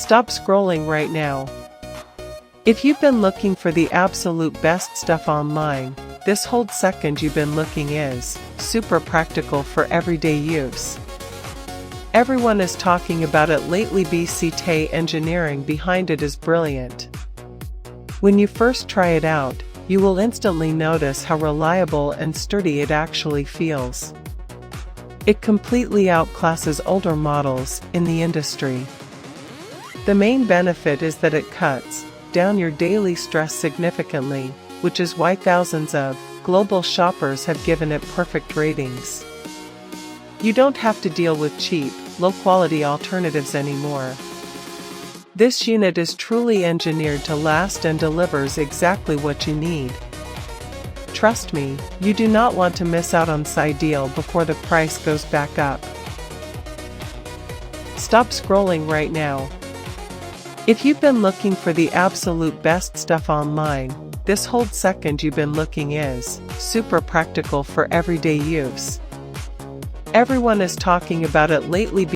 Stop scrolling right now. If you've been looking for the absolute best stuff online, this whole second you've been looking is super practical for everyday use. Everyone is talking about it lately. BWK-E engineering behind it is brilliant. When you first try it out, you will instantly notice how reliable and sturdy it actually feels. It completely outclasses older models in the industry. The main benefit is that it cuts down your daily stress significantly, which is why thousands of global shoppers have given it perfect ratings. You don't have to deal with cheap, low-quality alternatives anymore. This unit is truly engineered to last and delivers exactly what you need. Trust me, you do not want to miss out on this deal before the price goes back up. Stop scrolling right now. If you've been looking for the absolute best stuff online, this whole second you've been looking is super practical for everyday use. Everyone is talking about it lately.